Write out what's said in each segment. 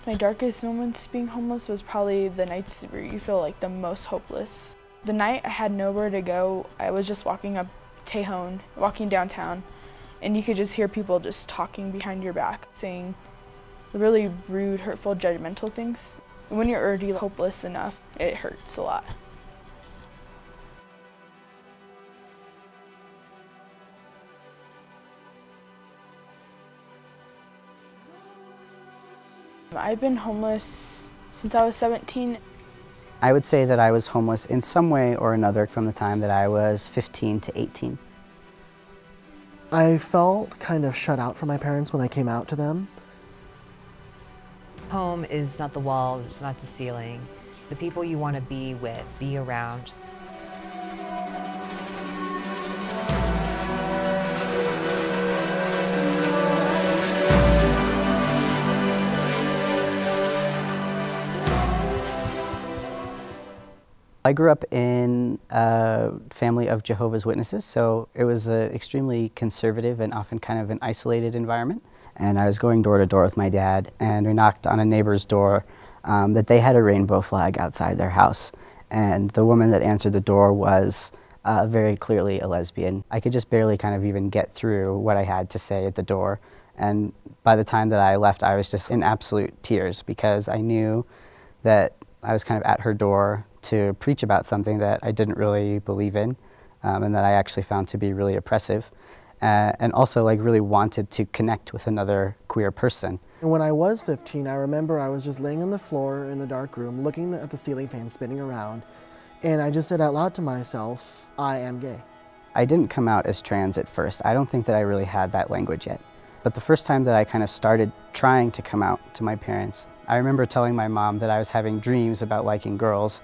My darkest moments being homeless was probably the nights where you feel like the most hopeless. The night I had nowhere to go, I was just walking up Tejon, walking downtown, and you could just hear people just talking behind your back, saying really rude, hurtful, judgmental things. When you're already hopeless enough, it hurts a lot. I've been homeless since I was 17. I would say that I was homeless in some way or another from the time that I was 15 to 18. I felt kind of shut out from my parents when I came out to them. Home is not the walls, it's not the ceiling. The people you want to be with, be around. I grew up in a family of Jehovah's Witnesses, so it was an extremely conservative and often kind of an isolated environment. And I was going door to door with my dad, and we knocked on a neighbor's door that they had a rainbow flag outside their house. And the woman that answered the door was very clearly a lesbian. I could just barely kind of even get through what I had to say at the door. And by the time that I left, I was just in absolute tears because I knew that I was kind of at her door to preach about something that I didn't really believe in and that I actually found to be really oppressive. And also like really wanted to connect with another queer person. And when I was 15, I remember I was just laying on the floor in the dark room looking at the ceiling fan spinning around, and I just said out loud to myself, I am gay. I didn't come out as trans at first. I don't think that I really had that language yet. But the first time that I kind of started trying to come out to my parents, I remember telling my mom that I was having dreams about liking girls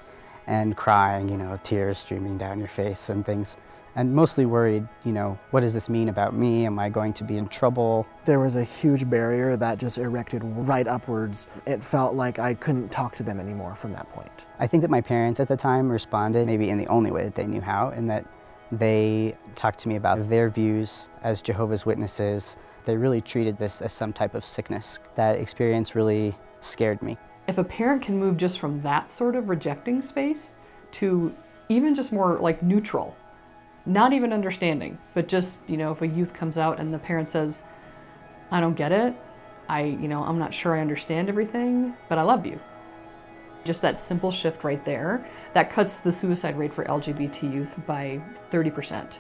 and crying, you know, tears streaming down your face and things. And mostly worried, you know, what does this mean about me? Am I going to be in trouble? There was a huge barrier that just erected right upwards. It felt like I couldn't talk to them anymore from that point. I think that my parents at the time responded maybe in the only way that they knew how, in that they talked to me about their views as Jehovah's Witnesses. They really treated this as some type of sickness. That experience really scared me. If a parent can move just from that sort of rejecting space to even just more like neutral, not even understanding, but just, you know, if a youth comes out and the parent says, I don't get it, I'm not sure I understand everything, but I love you. Just that simple shift right there, that cuts the suicide rate for LGBT youth by 30%.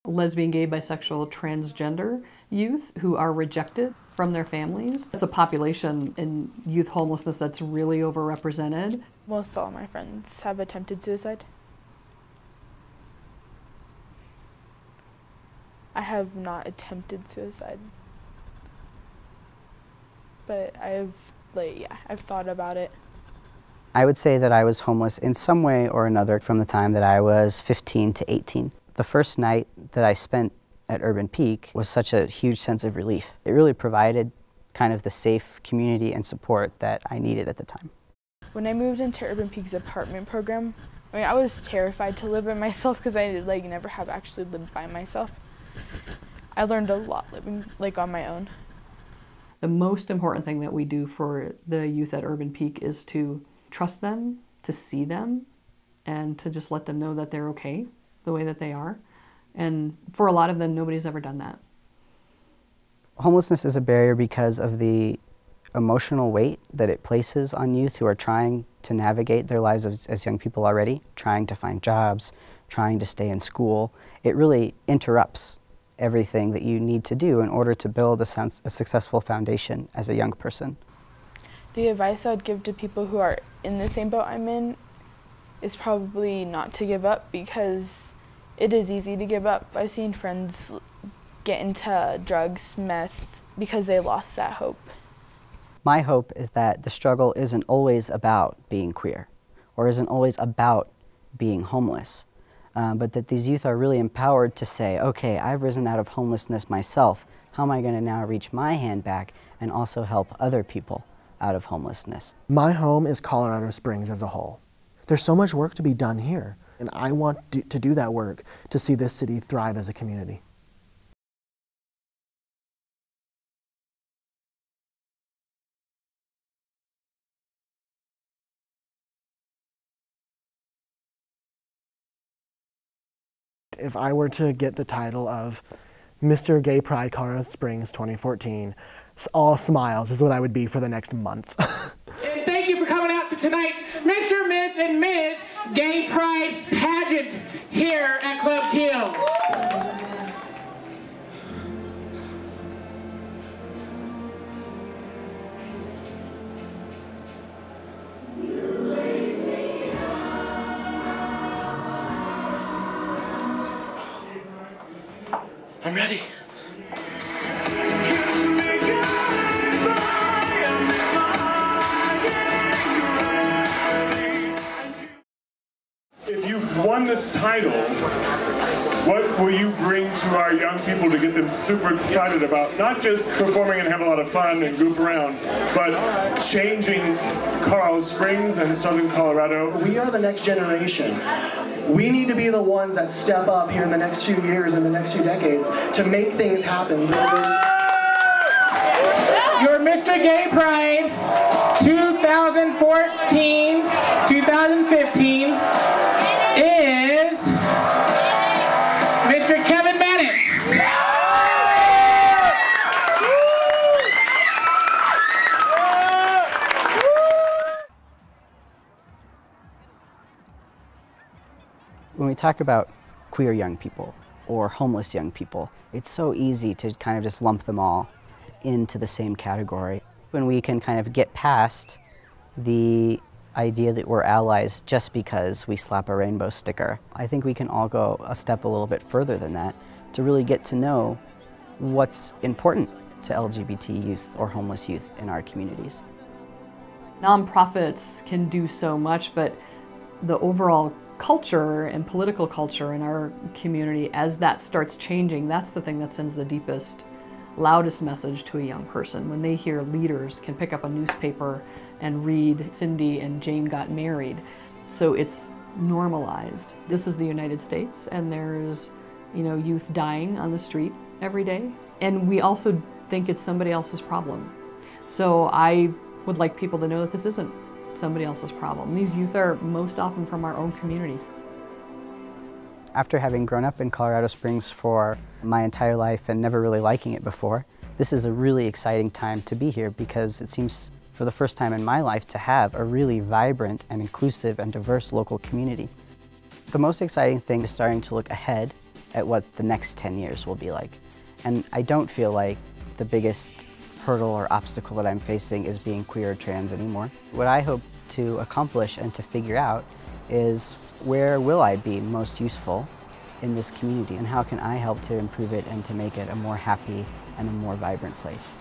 Lesbian, gay, bisexual, transgender youth who are rejected from their families. It's a population in youth homelessness that's really overrepresented. Most all my friends have attempted suicide. I have not attempted suicide, but I've thought about it. I would say that I was homeless in some way or another from the time that I was 15 to 18. The first night that I spent at Urban Peak was such a huge sense of relief. It really provided kind of the safe community and support that I needed at the time. When I moved into Urban Peak's apartment program, I was terrified to live by myself because I never have actually lived by myself. I learned a lot living on my own. The most important thing that we do for the youth at Urban Peak is to trust them, to see them, and to just let them know that they're okay the way that they are. And for a lot of them, nobody's ever done that. Homelessness is a barrier because of the emotional weight that it places on youth who are trying to navigate their lives as young people already, trying to find jobs, trying to stay in school. It really interrupts everything that you need to do in order to build a successful foundation as a young person. The advice I would give to people who are in the same boat I'm in is probably not to give up, because it is easy to give up. I've seen friends get into drugs, meth, because they lost that hope. My hope is that the struggle isn't always about being queer or isn't always about being homeless, but that these youth are really empowered to say, okay, I've risen out of homelessness myself. How am I going to now reach my hand back and also help other people out of homelessness. My home is Colorado Springs as a whole. There's so much work to be done here, and I want to do that work to see this city thrive as a community. If I were to get the title of Mr. Gay Pride Colorado Springs 2014, all smiles is what I would be for the next month. And thank you for coming out to tonight's Mr., Miss, and Ms. Gay Pride pageant here at Club Kiel. I'm ready. If you've won this title, what will you bring to our young people to get them super excited about not just performing and have a lot of fun and goof around, but changing Colorado Springs and Southern Colorado? We are the next generation. We need to be the ones that step up here in the next few years and the next few decades to make things happen. Your Mr. Gay Pride 2014-2015 is Mr. Kevin Maddox. When we talk about queer young people or homeless young people, it's so easy to kind of just lump them all into the same category. When we can kind of get past the idea that we're allies just because we slap a rainbow sticker, I think we can all go a step a little bit further than that to really get to know what's important to LGBT youth or homeless youth in our communities. Nonprofits can do so much, but the overall culture and political culture in our community, as that starts changing, that's the thing that sends the deepest, loudest message to a young person. When they hear leaders can pick up a newspaper and read Cindy and Jane got married. So it's normalized. This is the United States, and there's, youth dying on the street every day. And we also think it's somebody else's problem. So I would like people to know that this isn't somebody else's problem. These youth are most often from our own communities. After having grown up in Colorado Springs for my entire life and never really liking it before, this is a really exciting time to be here because it seems for the first time in my life to have a really vibrant and inclusive and diverse local community. The most exciting thing is starting to look ahead at what the next 10 years will be like. And I don't feel like the biggest hurdle or obstacle that I'm facing is being queer or trans anymore. What I hope to accomplish and to figure out is where will I be most useful in this community and how can I help to improve it and to make it a more happy and a more vibrant place.